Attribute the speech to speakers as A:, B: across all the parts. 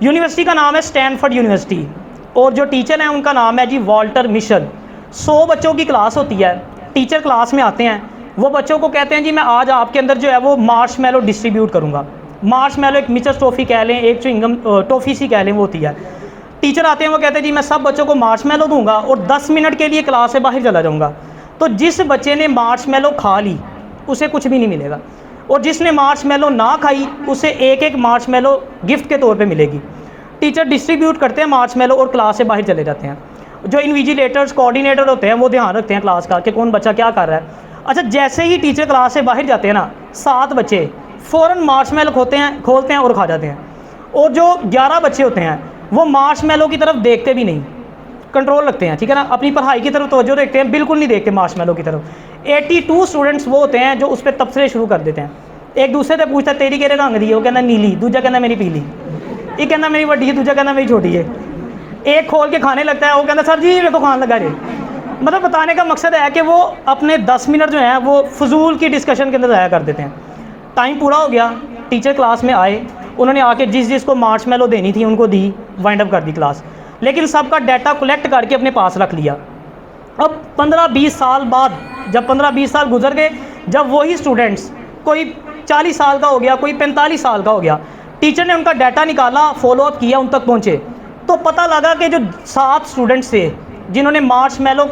A: University का नाम है स्टैनफोर्ड यूनिवर्सिटी, और जो टीचर हैं उनका नाम है जी वॉल्टर मिशेल। 100 बच्चों की क्लास होती है, टीचर क्लास में आते हैं, वो बच्चों को कहते हैं जी मैं आज आपके अंदर जो है वो मार्शमैलो डिस्ट्रीब्यूट करूँगा। मार्शमैलो एक मिचस टॉफ़ी कह लें, एक च्युइंगम टॉफ़ी सी कह लें, वो होती है। टीचर आते हैं, वो कहते हैं जी मैं सब बच्चों को मार्शमैलो दूंगा और 10 मिनट के लिए क्लास से बाहर चला जाऊँगा। तो जिस बच्चे ने मार्शमैलो खा ली उसे कुछ भी नहीं मिलेगा, और जिसने मार्शमैलो ना खाई उसे एक एक मार्शमैलो गिफ्ट के तौर पे मिलेगी। टीचर डिस्ट्रीब्यूट करते हैं मार्शमैलो और क्लास से बाहर चले जाते हैं। जो इन्विजिलेटर्स कोऑर्डिनेटर होते हैं वो ध्यान रखते हैं क्लास का कि कौन बच्चा क्या कर रहा है। अच्छा, जैसे ही टीचर क्लास से बाहर जाते हैं ना, 7 बच्चे फ़ौरन मार्शमैलो खोलते हैं और खा जाते हैं, और जो 11 बच्चे होते हैं वो मार्शमैलो की तरफ देखते भी नहीं, कंट्रोल रखते हैं, ठीक है ना, अपनी पढ़ाई की तरफ तवज्जो देखते हैं, बिल्कुल नहीं देखते मार्शमैलो की तरफ। 82 स्टूडेंट्स वो होते हैं जो उस पर तबसरे शुरू कर देते हैं, एक दूसरे से पूछता है तेरी केरे रंग दी है, वो कहना नीली, दूजा कहना मेरी पीली, ये कहना मेरी बड़ी है, दूजा कहना मेरी छोटी है। एक खोल के खाने लगता है, वो कहना सर जी मेरे को खाने लगा रे। मतलब बताने का मकसद है कि वो अपने 10 मिनट जो हैं वो फजूल की डिस्कशन के अंदर ज़ाया कर देते हैं। टाइम पूरा हो गया, टीचर क्लास में आए, उन्होंने आके जिस को मार्शमैलो देनी थी उनको दी, वाइंड अप कर दी क्लास, लेकिन सबका डाटा कलेक्ट करके अपने पास रख लिया। अब 15-20 साल बाद, जब 15-20 साल गुजर गए, जब वही स्टूडेंट्स, कोई 40 साल का हो गया, कोई 45 साल का हो गया, टीचर ने उनका डाटा निकाला, फॉलोअप किया, उन तक पहुँचे, तो पता लगा कि जो 7 स्टूडेंट्स थे जिन्होंने मार्शमैलो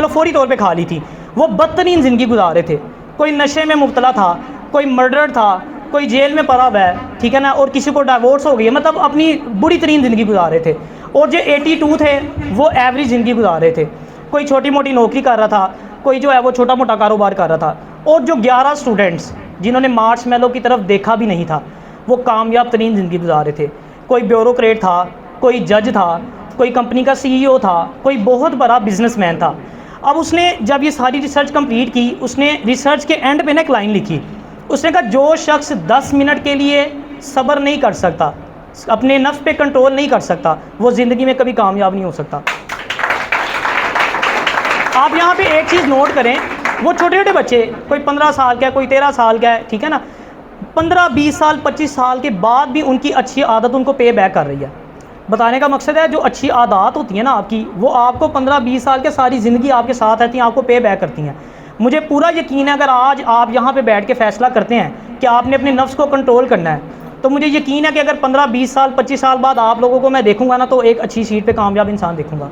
A: फौरी तौर पे खा ली थी, वो बदतरीन ज़िंदगी गुजार रहे थे। कोई नशे में मुब्तला था, कोई मर्डर था, कोई जेल में पड़ा हुआ है, ठीक है ना, और किसी को डाइवोर्स हो गई है, मतलब अपनी बुरी तरीन ज़िंदगी गुजार रहे थे। और जो 82 थे वो एवरेज ज़िंदगी गुजार रहे थे, कोई छोटी मोटी नौकरी कर रहा था, कोई जो है वो छोटा मोटा कारोबार कर रहा था। और जो 11 स्टूडेंट्स जिन्होंने मार्शमैलो की तरफ देखा भी नहीं था, वो कामयाब तरीन ज़िंदगी गुजार रहे थे। कोई ब्यूरोक्रेट था, कोई जज था, कोई कंपनी का CEO था, कोई बहुत बड़ा बिजनेसमैन था। अब उसने जब ये सारी रिसर्च कंप्लीट की, उसने रिसर्च के एंड पे ना एक लाइन लिखी, उसने कहा जो शख्स 10 मिनट के लिए सब्र नहीं कर सकता, अपने नफ्स पे कंट्रोल नहीं कर सकता, वो ज़िंदगी में कभी कामयाब नहीं हो सकता। आप यहाँ पे एक चीज़ नोट करें, वो छोटे छोटे बच्चे, कोई 15 साल का है, कोई 13 साल का है, ठीक है ना, 15-20 साल 25 साल के बाद भी उनकी अच्छी आदत उनको पे बैक कर रही है। बताने का मकसद है जो अच्छी आदत होती है ना आपकी, वो आपको 15-20 साल के सारी ज़िंदगी आपके साथ रहती हैं, आपको पे बैक करती हैं। मुझे पूरा यकीन है अगर आज आप यहाँ पे बैठ के फ़ैसला करते हैं कि आपने अपने नफ्स को कंट्रोल करना है, तो मुझे यकीन है कि अगर 15-20 साल 25 साल बाद आप लोगों को मैं देखूँगा ना, तो एक अच्छी सीट पर कामयाब इंसान देखूँगा।